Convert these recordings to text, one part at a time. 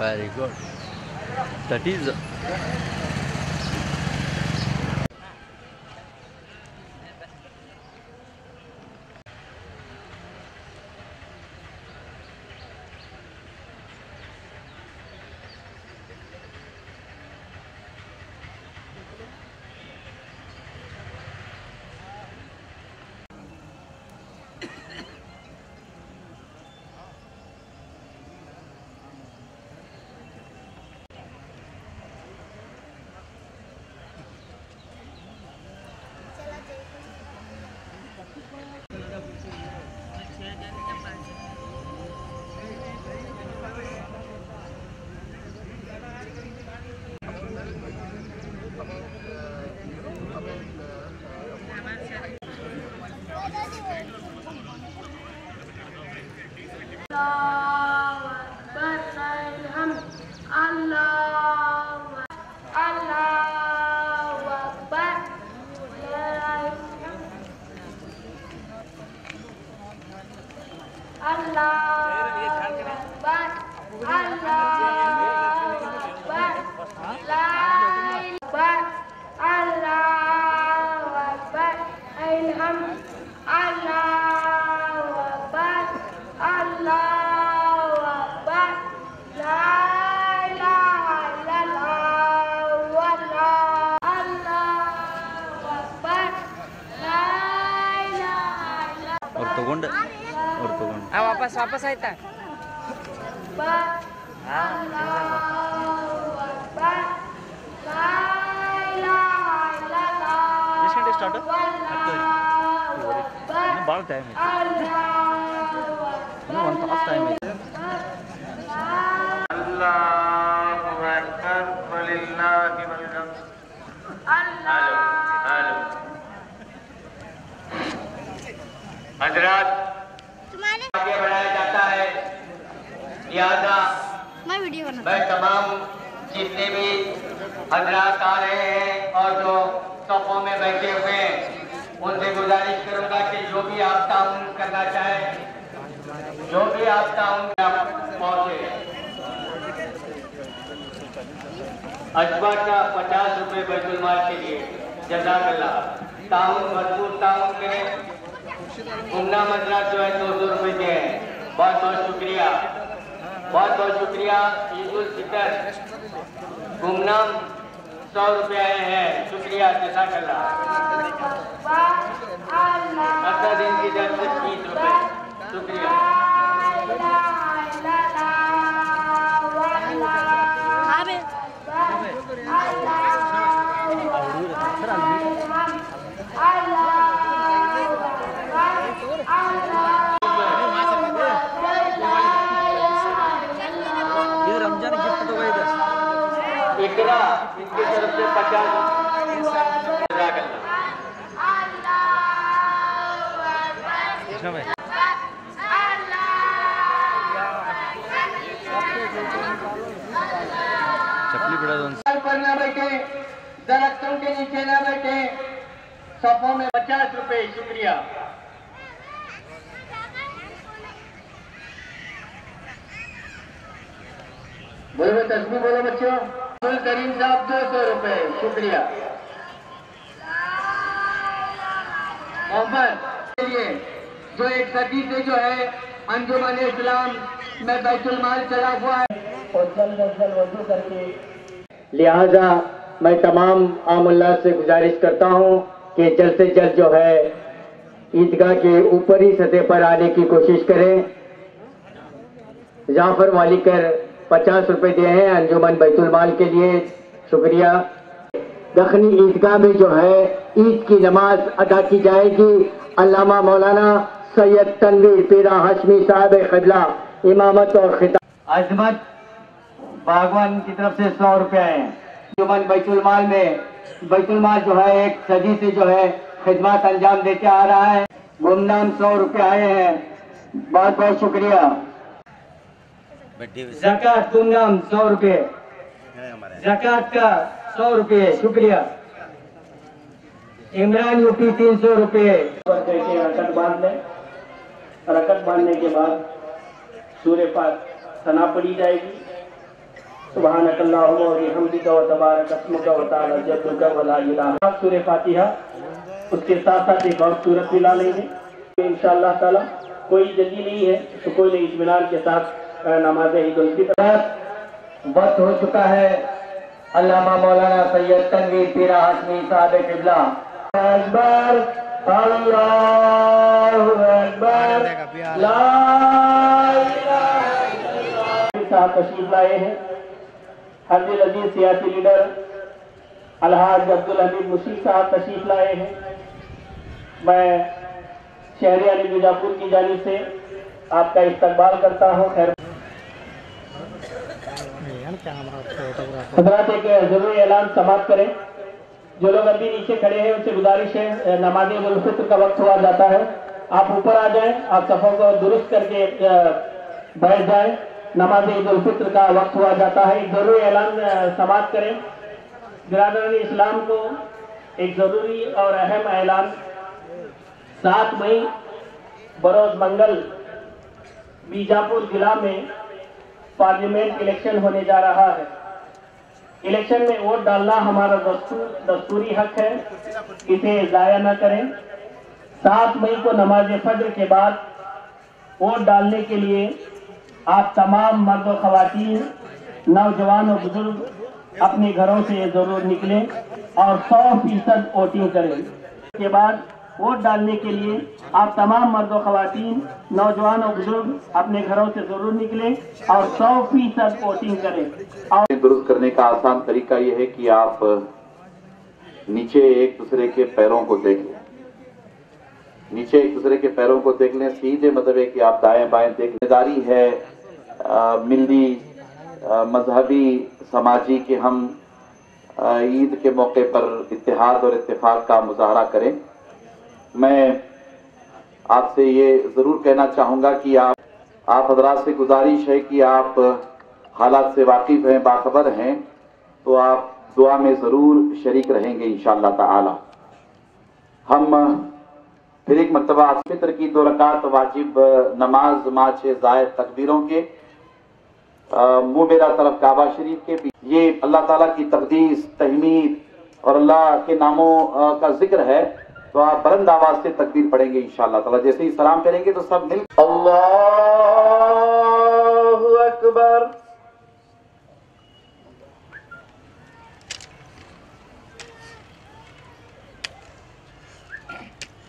Very good. That is ವಾಪಸ್ ಆಯ್ತಾ ಎಷ್ಟು ಗಂಟೆ ಸ್ಟಾರ್ಟ್? ಭಾಳ ಟೈಮ್ ಐತೆ, ಇನ್ನೂ ಒಂದು ತಾಸು ಟೈಮ್ ಐತೆ. ಅಲ್ಲಾಹು ಅಕ್ಬರ್ ವಲಿಲ್ಲಾಹಿ ವಲ್ ಹಮ್ದ್. हेलो हजरत आगे बढ़ाया जाता है, लिहाजा मैं तमाम जितने भी हजरात आ रहे हैं और जो सफ़ों में बैठे हुए हैं उनसे गुजारिश करूंगा कि जो भी आप ताउन करना चाहें, जो भी आप ताउन पहुंचे। अजवा का 50 रुपए बैतुल माल के लिए, जज़ाकल्लाह। ताउन भरपूर ताउन करें। गुमनाम हजरात जो है 200 रुपए के हैं, बहुत बहुत शुक्रिया, बहुत बहुत शुक्रिया। ईद उल फितर गुमनाम 100 रुपए आए हैं, शुक्रिया, जज़ाकल्लाह। अक्का दिन की जब से 30 रुपए, शुक्रिया। ಇದು ರಂಜಾನ್ ಗಿಫ್ಟ್ ತಗೋಯಿದೆ. इकरा इनकी तरफ से 50 कृष्णा भाई चपली बिड़ा दो पर न बैठे, दरख्तों के नीचे न बैठे, सफों में 50 रुपए, शुक्रिया। बोलो तस्वीर, बोलो बच्चों। अब्दुल करीम साहब 200 रुपए, शुक्रिया। मोहम्मद के लिए जो एक सदी से जो है अंजुमन इस्लाम में बैतुल माल चला हुआ है और जल्द अज जल्द वजू करके, लिहाजा मैं तमाम आमुल्लाह से गुजारिश करता हूँ कि जल्द से जल्द जो है ईदगाह के ऊपरी सतह पर आने की कोशिश करें। जाफर वालीकर 50 रुपए दिए हैं अंजुमन बैतुल माल के लिए, शुक्रिया। दखनी ईदगाह में जो है ईद की नमाज अदा की जाएगी। अल्लामा मौलाना सैयद तनवीर पीरा हाशमी साहब क़िबला इमामत और खिताब। अजमत बागवान की तरफ से 100 रुपए आए हैं। अंजुमन बैतुल माल में, बैतुल माल जो है एक सदी से जो है खिदमत अंजाम देते आ रहा है। गुमनाम 100 रुपए आए हैं, बहुत बहुत शुक्रिया। ज़कात गुमनाम 100 रुपए, ज़कात का 100 रुपए, शुक्रिया। इमरान यूपी 300 रुपए। रकत बांध लें, रकत बांधने के बाद सूर्य पाक सना पड़ी जाएगी। سبحانک اللہم و بحمدک و تبارک اسمک و تعالی جدک و لا الہ. سورہ فاتحہ اس کے ساتھ ساتھ ایک اور سورت بھی لا لیں گے انشاءاللہ تعالی. کوئی جلدی نہیں ہے تو کوئی نہیں اطمینان کے ساتھ نماز عید الفطر. وقت ہو چکا ہے. علامہ مولانا سید تنویر پیرا ہاشمی صاحب قبلہ. اکبر اللہ اکبر لا الہ الا اللہ. صاحب تشریف لائے ہیں. حضرت عزیز سیاسی لیڈر الحاج عبدالحمید مشیر صاحب تشریف لائے ہیں. میں شہری علی بیجاپور کی جانب سے آپ کا استقبال کرتا ہوں. خیر حضرات ایک ضروری اعلان سماعت کریں. جو لوگ ابھی نیچے کھڑے ہیں ان سے گزارش ہے نماز عید الفطر کا وقت ہوا جاتا ہے. آپ اوپر آ جائیں. آپ صفوں کو درست کر کے بیٹھ جائیں. نماز عید الفطر کا وقت ہوا جاتا ہے. ایک ضروری اعلان سماعت کریں. برادران اسلام کو ایک ضروری اور اہم اعلان. 7 مئی بروز منگل بیجاپور ضلع میں پارلیمنٹ الیکشن ہونے جا رہا ہے. الیکشن میں ووٹ ڈالنا ہمارا دستوری حق ہے. اسے ضائع نہ کریں. 7 مئی کو نماز فجر کے بعد ووٹ ڈالنے کے لیے آپ تمام مرد و خواتین نوجوان و بزرگ اپنے گھروں سے ضرور نکلیں اور 100% ووٹنگ کریں. اس کے بعد ووٹ ڈالنے کے لیے آپ تمام مرد و خواتین نوجوان و بزرگ اپنے گھروں سے ضرور نکلیں اور 100% ووٹنگ کریں. درست کرنے کا آسان طریقہ یہ ہے کہ آپ نیچے ایک دوسرے کے پیروں کو دیکھ لیں. نیچے ایک دوسرے کے پیروں کو دیکھ لیں. سیدھے مطلب ہے کہ آپ دائیں بائیں دیکھ لیں. داری ہے ملی مذہبی سماجی کہ ہم عید کے موقع پر اتحاد اور اتفاق کا مظاہرہ کریں. میں آپ سے یہ ضرور کہنا چاہوں گا کہ آپ حضرات سے گزارش ہے کہ آپ حالات سے واقف ہیں, باخبر ہیں, تو آپ دعا میں ضرور شریک رہیں گے انشاءاللہ تعالی. ہم پھر ایک مرتبہ فطر کی 2 رکعت واجب نماز ماں 6 زائد تکبیروں کے منہ میرا طرف کعبہ شریف کے یہ اللہ تعالیٰ کی تقدیس تحمید اور اللہ کے ناموں کا ذکر ہے. تو آپ بلند آواز سے تکبیر پڑھیں گے انشاءاللہ تعالیٰ. جیسے ہی سلام کریں گے تو سب مل اللہ اکبر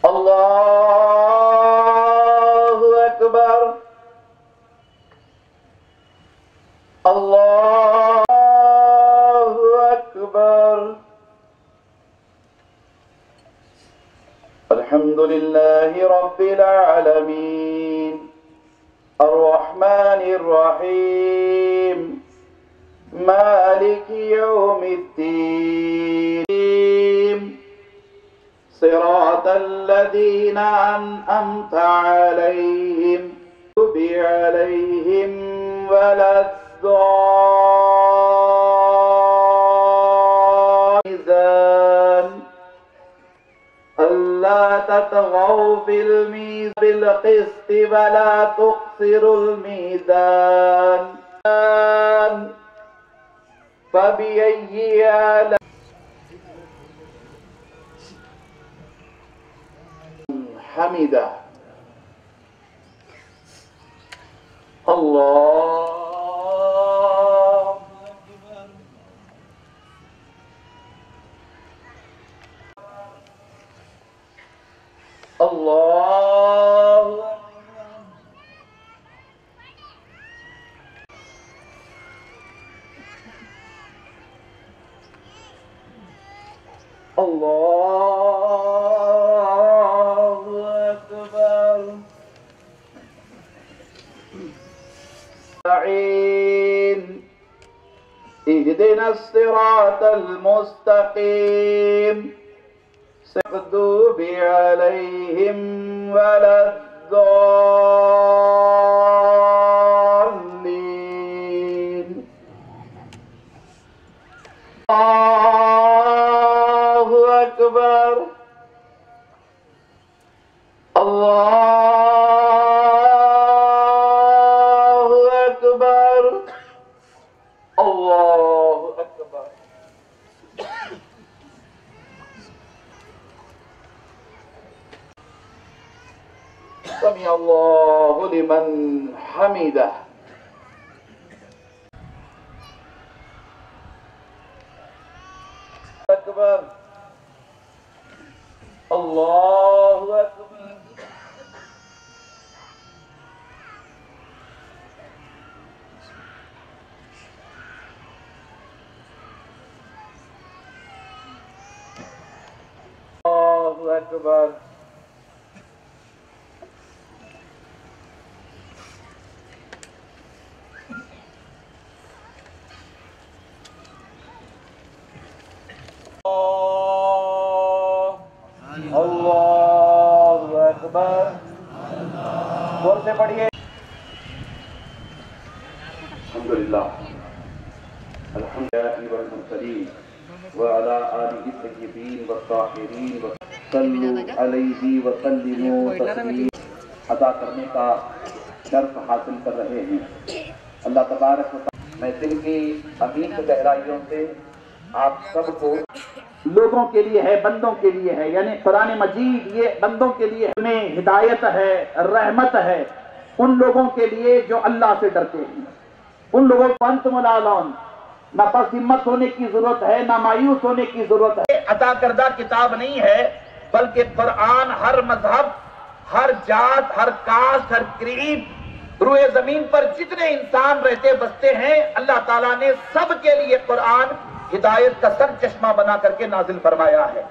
اللہ اکبر اللہ اکبر. الحمد لله رب العالمين الرحمن الرحيم مالك يوم الدين صراط الذين أنعمت عليهم غير عليهم ولا الضالين. ألا تطغوا في الميزان بالقسط ولا تقصروا الميزان فبأي آلاء حمده الله اللہ اللہ اکبر. اهدنا الصراط المستقيم المغضوب عليهم ولا الضالين. الله أكبر الله أكبر الله سمع الله لمن حمده. اکبر اللہ اکبر. اللہ اکبر. اللہ اکبر. زور سے پڑھیے. الحمدللہ الحمدللہ والمرسلین وعلى آلہ الطیبین والطاہرین وصلوا علیہ وسلموا تسلیما. ادا کرنے کا شرف حاصل کر رہے ہیں. اللہ تبارک و تعالی میں دل کی عمیق گہرائیوں سے آپ سب کو لوگوں کے لیے ہے، بندوں کے لیے ہے، یعنی قرآن مجید یہ بندوں کے لیے میں ہدایت ہے، رحمت ہے ان لوگوں کے لیے جو اللہ سے ڈرتے ہیں. ان لوگوں کو انتم العالون، نہ پس ہمت ہونے کی ضرورت ہے، نہ مایوس ہونے کی ضرورت ہے. عطا کردہ کتاب نہیں ہے، بلکہ قرآن ہر مذہب، ہر جات، ہر کاسٹ، ہر قریب، روئے زمین پر جتنے انسان رہتے بستے ہیں، اللہ تعالیٰ نے سب کے لیے قرآن ہدایت کا سر چشمہ بنا کر کے نازل فرمایا ہے.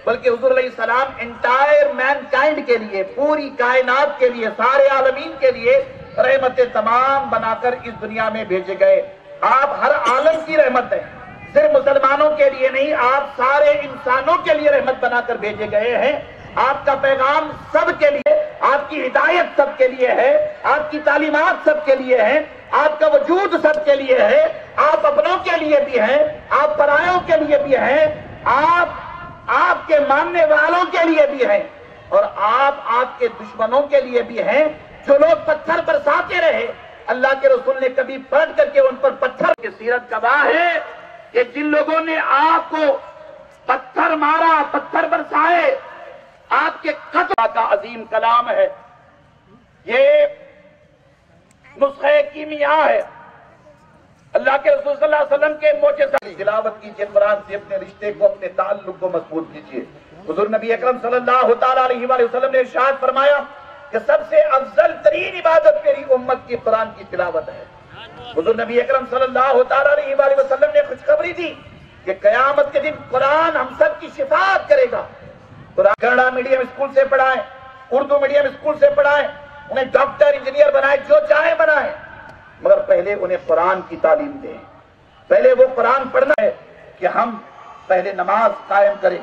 بلکہ حضور علیہ السلام انٹائر مین کائنڈ کے لیے، پوری کائنات کے لیے، سارے عالمین کے لیے رحمت تمام بنا کر اس دنیا میں بھیجے گئے. آپ ہر عالم کی رحمت ہیں، صرف مسلمانوں کے لیے نہیں، آپ سارے انسانوں کے لیے رحمت بنا کر بھیجے گئے ہیں. آپ کا پیغام سب کے لیے، آپ کی ہدایت سب کے لیے ہے، آپ کی تعلیمات سب کے لیے ہیں، آپ کا وجود سب کے لیے ہے. آپ اپنوں کے لیے بھی ہیں، آپ پرایوں کے لیے بھی ہیں، آپ کے ماننے والوں کے لیے بھی ہیں، اور آپ کے دشمنوں کے لیے بھی ہیں. جو لوگ پتھر برساتے رہے، اللہ کے رسول نے کبھی پلٹ کر کے ان پر پتھر کی سیرت گواہ ہے کہ جن لوگوں نے آپ کو پتھر مارا، پتھر برسائے، آپ کے قتل کا عظیم کلام ہے. یہ نسخہ کیمیا ہے. اللہ کے رسول صلی اللہ علیہ وسلم کے معجزہ تلاوت کیجیے، قرآن سے اپنے رشتے کو، اپنے تعلق کو مضبوط کیجیے. حضور نبی اکرم صلی اللہ علیہ وآلہ وسلم نے ارشاد فرمایا کہ سب سے افضل ترین عبادت میری امت کی قرآن کی تلاوت ہے. حضور نبی اکرم صلی اللہ علیہ وآلہ وسلم نے خوشخبری دی کہ قیامت کے دن قرآن ہم سب کی شفاعت کرے گا. قرآن کنڑا میڈیم اسکول سے پڑھائیں، اردو میڈیم اسکول سے پڑھائیں، انہیں ڈاکٹر، انجینئر بنائیں، جو چاہے بنائیں، مگر پہلے انہیں قرآن کی تعلیم دیں. پہلے وہ قرآن پڑھنا ہے کہ ہم پہلے نماز قائم کریں،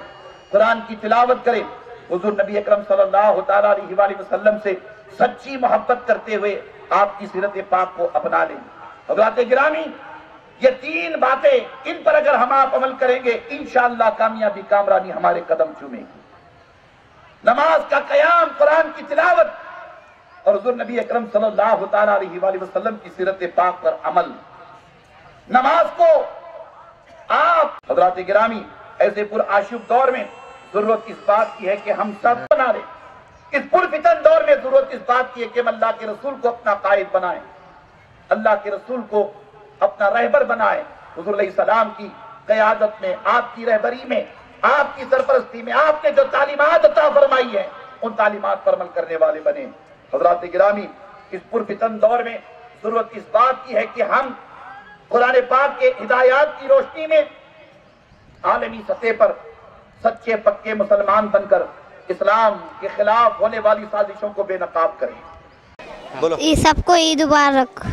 قرآن کی تلاوت کریں. حضور نبی اکرم صلی اللہ علیہ وآلہ وسلم سے سچی محبت کرتے ہوئے آپ کی سیرت پاک کو اپنا لیں. حضرات گرامی، یہ تین باتیں، ان پر اگر ہم آپ عمل کریں گے انشاءاللہ کامیابی کامرانی ہمارے قدم چومے گی. نماز کا قیام، قرآن کی تلاوت اور حضور نبی اکرم صلی اللہ علیہ وآلہ وسلم کی سیرت پاک پر عمل. نماز کو آپ حضرات گرامی ایسے پرآشوب دور میں ضرورت اس بات کی ہے کہ ہم سب بنا لیں. اس پرفتن دور میں ضرورت اس بات کی ہے کہ ہم اللہ کے رسول کو اپنا قائد بنائیں، اللہ کے رسول کو اپنا رہبر بنائیں. حضور علیہ السلام کی قیادت میں، آپ کی رہبری میں، آپ کی سرپرستی میں آپ نے جو تعلیمات عطا فرمائی ہیں ان تعلیمات پر عمل کرنے والے بنے. حضرات گرامی، اس پرفتن دور میں ضرورت اس بات کی ہے کہ ہم قرآن پاک کے ہدایات کی روشنی میں عالمی سطح پر سچے پکے مسلمان بن کر اسلام کے خلاف ہونے والی سازشوں کو بے نقاب کریں. یہ سب کو عید مبارک.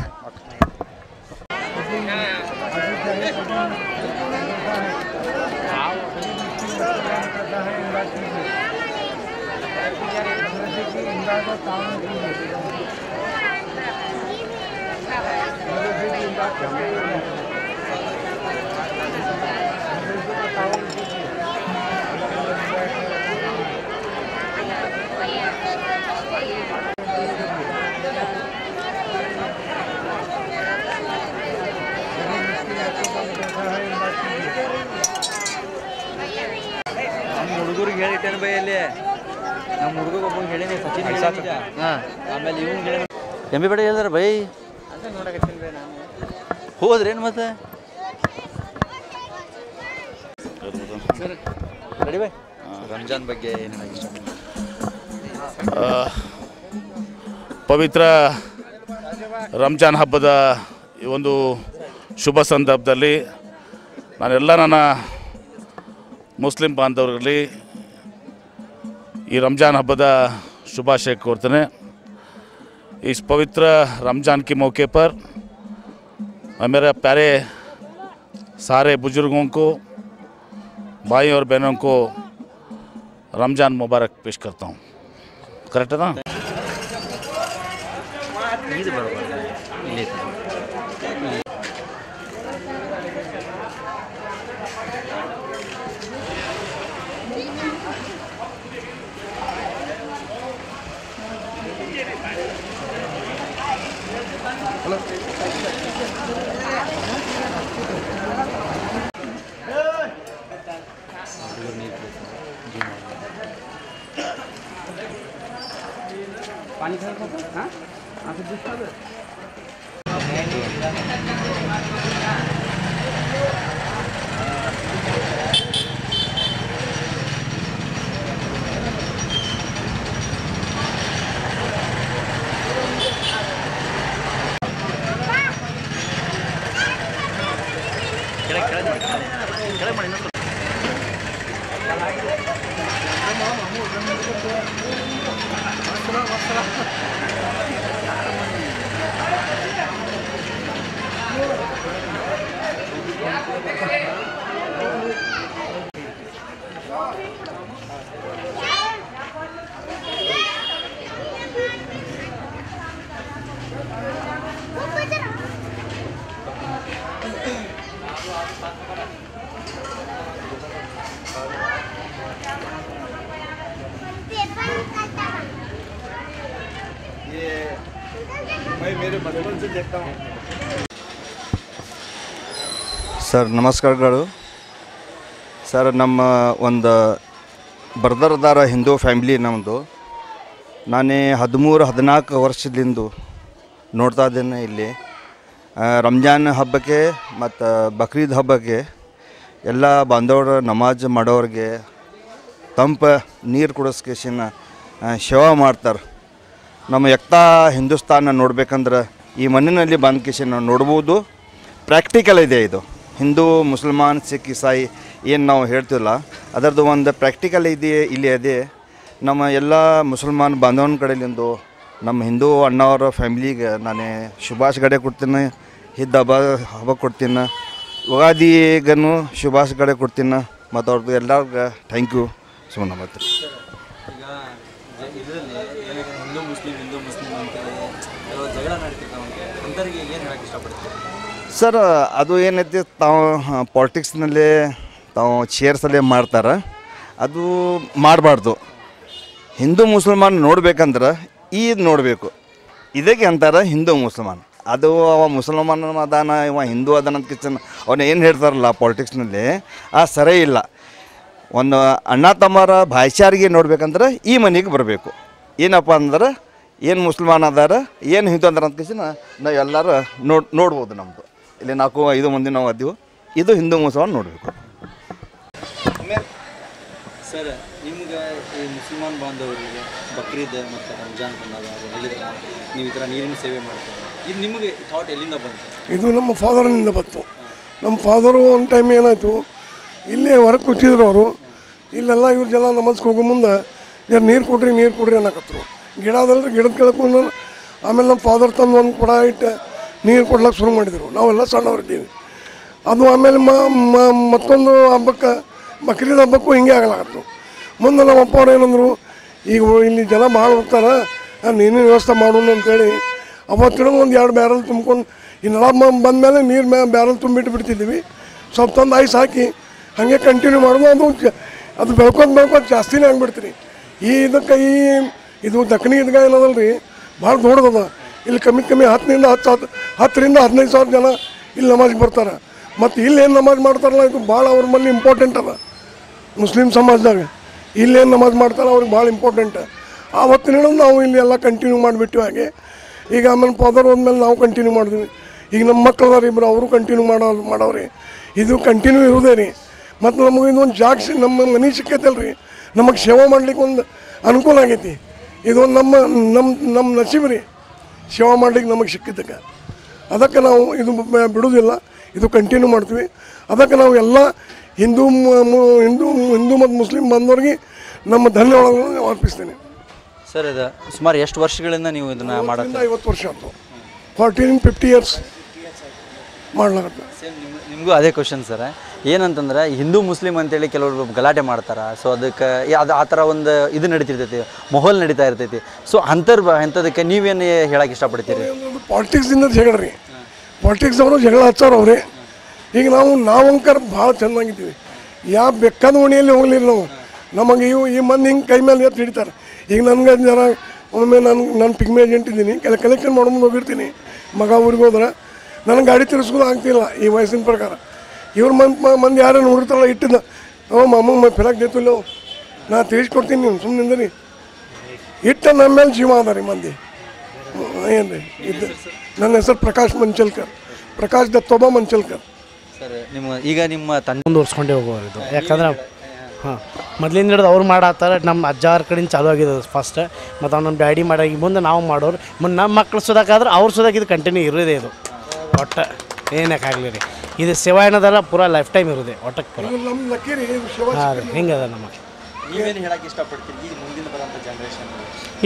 ಹುಡುಗರಿಗೆ ಹೇಳಿಟ್ಟೇನು ಬೈ ಅಲ್ಲಿ ನಮ್ಮ ಹುಡುಗ ಒಬ್ಬ ಹೇಳಿನಿ ಸಚಿನ್ ನಿಜ ಹಾಂ ಆಮೇಲೆ ಇವ್ನು ಹೇಳಿ ಎಂ ಬಿ ಬೇಡ ಹೇಳಿದಾರೆ ಬೈ ಅಂತ ನೋಡಕತ್ತೀನಿ ಬೈ ನಾನು ಹೋದ್ರೇನು ಮತ್ತೆ ಸರ್ ರೆಡಿ ಬೈ ರಂಜಾನ್ ಬಗ್ಗೆ ಏನು ಇಷ್ಟ ಪವಿತ್ರ ರಂಜಾನ್ ಹಬ್ಬದ ಈ ಒಂದು ಶುಭ ಸಂದರ್ಭದಲ್ಲಿ ನಾನೆಲ್ಲ ನನ್ನ ಮುಸ್ಲಿಂ ಬಾಂಧವರಲ್ಲಿ ಈ ರಂಜಾನ್ ಹಬ್ಬದ शुभाशय कोरते इस पवित्र रमज़ान के मौके पर मैं मेरे प्यारे सारे बुजुर्गों को भाई और बहनों को रमज़ान मुबारक पेश करता हूँ। करेक्ट है ना? पानी खा हाँ आप जूस खा दो मेरे बचपन से देखता हूँ सर नमस्कारಗಳು ಸರ್ ನಮ್ಮ ಒಂದು ಬರ್ದರದಾರ ಹಿಂದೂ ಫ್ಯಾಮಿಲಿ ನಮ್ಮದು ನಾನೇ 13-14 ವರ್ಷದಿಂದ ನೋಡ್ತಾ ಇದ್ದೇನೆ ಇಲ್ಲಿ ರಂಜಾನ್ ಹಬ್ಬಕ್ಕೆ ಮತ್ತು ಬಕ್ರೀದ್ ಹಬ್ಬಕ್ಕೆ ಎಲ್ಲ ಬಾಂಧವರು ನಮಾಜ್ ಮಾಡೋರಿಗೆ ತಂಪ ನೀರು ಕುಡಿಸ್ಕೇಶಿನ ಸೇವಾ ಮಾಡ್ತಾರೆ ನಮ್ಮ ಎಕ್ತಾ ಹಿಂದೂಸ್ತಾನ ನೋಡ್ಬೇಕಂದ್ರೆ ಈ ಮಣ್ಣಿನಲ್ಲಿ ಬಂದ್ಕೇಶನ್ ನಾವು ನೋಡ್ಬೋದು ಪ್ರಾಕ್ಟಿಕಲ್ ಇದೆ ಇದು ಹಿಂದೂ ಮುಸಲ್ಮಾನ್ ಸಿಖ್ ಇಸಾಯಿ ಏನು ನಾವು ಹೇಳ್ತಿಲ್ಲ ಅದರದ್ದು ಒಂದು ಪ್ರಾಕ್ಟಿಕಲ್ ಇದೆ ಇಲ್ಲಿ ಅದೇ ನಮ್ಮ ಎಲ್ಲ ಮುಸಲ್ಮಾನ್ ಬಾಂಧವನ ಕಡೆಯಿಂದ ನಮ್ಮ ಹಿಂದೂ ಅಣ್ಣವರ ಫ್ಯಾಮಿಲಿಗೆ ನಾನು ಶುಭಾಶಯಗಳು ಕೊಡ್ತೀನಿ ಹಿದ್ದ ಹಬ್ಬ ಕೊಡ್ತೀನಿ ಯುಗಾದಿಗೂ ಶುಭಾಶಯಗಳು ಕೊಡ್ತೀನಿ ಮತ್ತು ಅವ್ರದ್ದು ಎಲ್ಲರಿಗೂ ಥ್ಯಾಂಕ್ ಯು ಸುಮ್ಮನೆ ಮತ್ತೆ ಹಿಂದೂ ಮುಸ್ಲಿಂ ಅಂತೇಳಿ ಜಗಳ ನಡೀತಿರ್ತಾವೆ ಅಂಥವ್ರಿಗೆ ಏನು ಹೇಳಕ್ಕೆ ಇಷ್ಟಪಡ್ತೀವಿ ಸರ್ ಅದು ಏನೈತಿ ತಾವು ಪಾಲಿಟಿಕ್ಸ್ನಲ್ಲಿ ತಾವು ಚೇರ್ಸಲ್ಲೇ ಮಾಡ್ತಾರೆ ಅದು ಮಾಡಬಾರ್ದು ಹಿಂದೂ ಮುಸಲ್ಮಾನ್ ನೋಡ್ಬೇಕಂದ್ರೆ ಈದ್ ನೋಡಬೇಕು ಇದಕ್ಕೆ ಅಂತಾರೆ ಹಿಂದೂ ಮುಸಲ್ಮಾನ್ ಅದು ಅವ ಮುಸಲ್ಮಾನ್ ಅದಾನ ಇವ ಹಿಂದೂ ಅದಾನ ಅಂತ ಕಿಚನ್ ಅವನ್ನ ಏನು ಹೇಳ್ತಾರಲ್ಲ ಪಾಲಿಟಿಕ್ಸ್ನಲ್ಲಿ ಆ ಸರಿ ಇಲ್ಲ ಒಂದು ಅಣ್ಣ ತಮ್ಮರ ಭಾಷಾರಿಗೆ ನೋಡ್ಬೇಕಂದ್ರೆ ಈ ಮನೆಗೆ ಬರಬೇಕು ಏನಪ್ಪ ಅಂದ್ರೆ ಏನು ಮುಸಲ್ಮಾನ್ ಅದಾರ ಏನು ಹಿಂದೂ ಅಂದಾರ ಅಂತ ಕಿಚನ್ ನಾವು ಎಲ್ಲರೂ ನೋಡ್ಬೋದು ನಮ್ಮದು ಇಲ್ಲಿ 4-5 ಮಂದಿ ನಾವು ಅದ್ದೀವಿ ಇದು ಹಿಂದೂ ಮುಸಲ್ಮಾನ್ ನೋಡಬೇಕು ಸರ್ ನಿಮ್ಗೆ ಈ ಮುಸಲ್ಮಾನ್ ಬಾಂಧವರಿಗೆ ಬಕ್ರೀದ್ ಮತ್ತು ರಂಜಾನ್ ಬಂದಾಗ ಹೇಳಿದ್ರೆ ನೀವು ಈ ಥರ ನೀರಿನ ಸೇವೆ ಮಾಡ್ತೀವಿ ಇದು ನಿಮಗೆ ಥಾಟ್ ಎಲ್ಲಿಂದ ಬಂತು? ಇದು ನಮ್ಮ ಫಾದರ್ನಿಂದ ಬಂತು. ನಮ್ಮ ಫಾದರು ಒಂದು ಟೈಮ್ ಏನಾಯಿತು ಇಲ್ಲೇ ಹೊರಗೆ ಕೂತಿದ್ರು ಅವರು ಇಲ್ಲೆಲ್ಲ ಇವ್ರ ಜನ ನಮಸ್ಗೆ ಹೋಗೋ ಮುಂದೆ ನೀರು ಕೊಡ್ರಿ ಅನ್ನಕತ್ತರು ಗಿಡದಲ್ರಿ ಗಿಡದ ಕೆಳಕೊಂಡು ಆಮೇಲೆ ನಮ್ಮ ಫಾದರ್ ತಂದು ಒಂದು ಕೊಡ ಇಟ್ಟು ನೀರು ಕೊಡ್ಲಿಕ್ಕೆ ಶುರು ಮಾಡಿದರು ನಾವೆಲ್ಲ ಸಣ್ಣವರಿದ್ದೀವಿ ಅದು ಆಮೇಲೆ ಮತ್ತೊಂದು ಹಬ್ಬಕ್ಕೆ ಬಕ್ರೀದ್ ಹಬ್ಬಕ್ಕೂ ಹಿಂಗೆ ಆಗಲಾಗತ್ತು ಮುಂದೆ ನಮ್ಮ ಅಪ್ಪ ಅವ್ರು ಏನಂದರು ಈಗ ಇಲ್ಲಿ ಜನ ಭಾಳ ಹೋಗ್ತಾರೆ ನೀರಿನ ವ್ಯವಸ್ಥೆ ಮಾಡೋಣ ಅಂತೇಳಿ ಅವತ್ತಿನ ಒಂದು 2 ಬ್ಯಾರಲ್ ತುಂಬ್ಕೊಂಡು ಇನ್ನೆಲ್ಲ ಬಂದಮೇಲೆ ನೀರು ಬ್ಯಾರಲ್ ತುಂಬಿಟ್ಟು ಬಿಡ್ತಿದ್ದೀವಿ ಸ್ವಲ್ಪ ತಂದು ಐಸ್ ಹಾಕಿ ಹಾಗೆ ಕಂಟಿನ್ಯೂ ಮಾಡೋದು ಅದು ಬೆಳ್ಕೊಂಡು ಜಾಸ್ತಿನೇ ಆಗಿಬಿಡ್ತೀರಿ ಇದಕ್ಕೆ ಇದು ದಕ್ಕನಿ ಈದ್ಗಾ ಏನದಲ್ಲ ರೀ ಭಾಳ ದೊಡ್ಡದದ ಇಲ್ಲಿ ಕಮ್ಮಿ 10,000-15,000 ಜನ ಇಲ್ಲಿ ನಮಾಜ್ಗೆ ಬರ್ತಾರೆ ಮತ್ತು ಇಲ್ಲಿ ಏನು ನಮಾಜ್ ಮಾಡ್ತಾರಲ್ಲ ಇದು ಭಾಳ ಅವ್ರ ಮೇಲೆ ಇಂಪಾರ್ಟೆಂಟ್ ಅದ ಮುಸ್ಲಿಂ ಸಮಾಜದಾಗ ಇಲ್ಲೇನು ನಮಾಜ್ ಮಾಡ್ತಾರೆ ಅವ್ರಿಗೆ ಭಾಳ ಇಂಪಾರ್ಟೆಂಟ್. ಆವತ್ತಿನ ಹೇಳೋದು ನಾವು ಇಲ್ಲಿ ಎಲ್ಲ ಕಂಟಿನ್ಯೂ ಮಾಡಿಬಿಟ್ಟು ಹಾಗೆ ಈಗ ಆಮೇಲೆ ಫಾದರ್ ಹೋದ್ಮೇಲೆ ನಾವು ಕಂಟಿನ್ಯೂ ಮಾಡಿದ್ವಿ. ಈಗ ನಮ್ಮ ಮಕ್ಕಳು ಅದಾರ ಇಬ್ಬರು ಅವರು ಕಂಟಿನ್ಯೂ ಮಾಡವ್ರಿ. ಇದು ಕಂಟಿನ್ಯೂ ಇರೋದೇ ರೀ. ಮತ್ತು ನಮಗೆ ಇದೊಂದು ಜಾಗ ನಮ್ಮ ಮನೆ ಸಿಕ್ಕೈತಲ್ಲ ರೀ, ನಮಗೆ ಸೇವೆ ಮಾಡ್ಲಿಕ್ಕೆ ಒಂದು ಅನುಕೂಲ ಆಗೈತಿ. ಇದೊಂದು ನಮ್ಮ ನಸೀಬು ರೀ ಸೇವೆ ಮಾಡ್ಲಿಕ್ಕೆ ನಮಗೆ ಸಿಕ್ಕಿದ್ದಕ್ಕೆ. ಅದಕ್ಕೆ ನಾವು ಇದು ಬಿಡೋದಿಲ್ಲ, ಇದು ಕಂಟಿನ್ಯೂ ಮಾಡ್ತೀವಿ. ಅದಕ್ಕೆ ನಾವು ಎಲ್ಲ ಹಿಂದೂ ಮತ್ತು ಮುಸ್ಲಿಂ ಬಂದವ್ರಿಗೆ ನಮ್ಮ ಧನ್ಯವಾದಗಳನ್ನು ಅರ್ಪಿಸ್ತೇನೆ. ಸರ್ ಇದು ಸುಮಾರು ಎಷ್ಟು ವರ್ಷಗಳಿಂದ ನೀವು ಇದನ್ನು ಮಾಡೋದು? 50 ವರ್ಷ ಆಯ್ತು. 14-50 ಇಯರ್ಸ್ ಮಾಡ್ಲಾಗತ್ತೆ. ನಿಮಗೂ ಅದೇ ಕ್ವಶನ್ ಸರ್. ಏನಂತಂದ್ರೆ ಹಿಂದೂ ಮುಸ್ಲಿಂ ಅಂತೇಳಿ ಕೆಲವರು ಗಲಾಟೆ ಮಾಡ್ತಾರೆ. ಸೊ ಅದಕ್ಕೆ ಅದು ಆ ಥರ ಒಂದು ಇದು ನಡೀತಿರ್ತೈತಿ, ಮಾಹೋಲ್ ನಡೀತಾ ಇರ್ತೈತಿ. ಸೊ ಅಂಥದಕ್ಕೆ ನೀವೇನು ಹೇಳಕ್ಕೆ ಇಷ್ಟಪಡ್ತೀರಿ? ಪಾಲಿಟಿಕ್ಸಿಂದ ಜಗಳ ರೀ, ಪಾಲಿಟಿಕ್ಸ್ ಅವರು ಜಗಳ ಹಚ್ಚಾರ ಅವರೇ. ಈಗ ನಾವು ಅಂಕರ್ ಭಾಳ ಚೆನ್ನಾಗಿದ್ದೀವಿ. ಯಾವ ಬೆಕ್ಕದ ಓಣಿಯಲ್ಲಿ ಹೋಗ್ಲಿಲ್ಲ ನಾವು. ನಮಗೆ ಈ ಮಂದಿ ಹಿಂಗೆ ಕೈ ಮೇಲೆ ಎತ್ತು ಹಿಡಿತಾರೆ. ಈಗ ನನಗೆ ಜನ ಒಮ್ಮೆ ನಾನು ಪಿಗ್ಮೆ ಏಜೆಂಟ್ ಇದ್ದೀನಿ, ಕಲೆಕ್ಷನ್ ಮಾಡ್ಕೊಂಡು ಹೋಗಿರ್ತೀನಿ. ಮಗ ಊರಿಗೆ ಹೋದ್ರೆ ನನಗೆ ಗಾಡಿ ತಿರ್ಸ್ಕೋದು ಆಗ್ತಿಲ್ಲ ಈ ವಯಸ್ಸಿನ ಪ್ರಕಾರ. ಇವ್ರ ಮಂದಿ ಯಾರು ನೋಡಿರ್ತಾರಲ್ಲ ಇಟ್ಟಿದ್ದ ಮಾಮ ಫಿರಾಕ್ ದೇತಿಲ್ಲ ನಾ ತಿಳಿಸ್ಕೊಡ್ತೀನಿ, ನೀವು ಸುಮ್ಮನೆ ರೀ ಇಟ್ಟ ನಮ್ಮ ಮೇಲೆ ಜೀವ ಅದ ರೀ ಮಂದಿ. ಏನು ರೀ ಇದು ನನ್ನ ಹೆಸರು ಪ್ರಕಾಶ್ ದತ್ತೋಬಾ ಮಂಚಲ್ಕರ್ ಸರ್. ಈಗ ನಿಮ್ಮ ತಂದೆ ಮುಂದುವರ್ಸ್ಕೊಂಡೇ ಹೋಗೋರು ಇದು. ಯಾಕಂದ್ರೆ ಹಾಂ ಮೊದಲಿಂದ ಹಿಡಿದು ಅವ್ರು ಮಾಡಾತಾರೆ, ನಮ್ಮ ಅಜ್ಜಾರ ಕಡೆಯಿಂದ ಚಾಲೂ ಆಗಿದೆ ಫಸ್ಟ್. ಮತ್ತು ಅವ್ನು ನಮ್ಮ ಡ್ಯಾಡಿ ಮಾಡಾಗಿ ಮುಂದೆ ನಾವು ಮಾಡೋರು, ಮುಂದೆ ನಮ್ಮ ಮಕ್ಳು ಸುಧಾಕಾದ್ರೆ ಅವ್ರು ಸುಧಾಕ ಇದು ಕಂಟಿನ್ಯೂ ಇರೋದೇ. ಇದು ಒಟ್ಟು ಏನಕ್ಕಾಗಲಿ ರೀ, ಇದು ಸೇವಾ ಏನದಲ್ಲ ಪೂರಾ ಲೈಫ್ ಟೈಮ್ ಇರೋದೆ ಒಟ್ಟಕ್ಕೆ ಪೂರ. ಹಾಂ ರೀ ಹಿಂಗೆ ಅದ ನಮ್ಮ. ನೀವೇನು ಹೇಳಕ್ಕೆ ಇಷ್ಟಪಡ್ತೀರಿ ಈಗ ಮುಂದಿನ ಬರೋಂಥ ಜನ್ರೇಷನ್?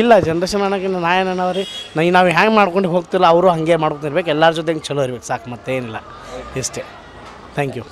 ಇಲ್ಲ ಜನ್ರೇಷನ್ ಅನ್ನೋಕ್ಕಿಂತ ನಾ ಏನವ ರೀ, ನಾವು ಹ್ಯಾಂಗೆ ಮಾಡ್ಕೊಂಡು ಹೋಗ್ತಿಲ್ಲ ಅವರು ಹಾಗೆ ಮಾಡ್ಕೊಂಡಿರ್ಬೇಕು. ಎಲ್ಲರ ಜೊತೆ ಚಲೋ ಇರ್ಬೇಕು ಸಾಕು, ಮತ್ತೇನಿಲ್ಲ. ಇಷ್ಟೇ. Thank you.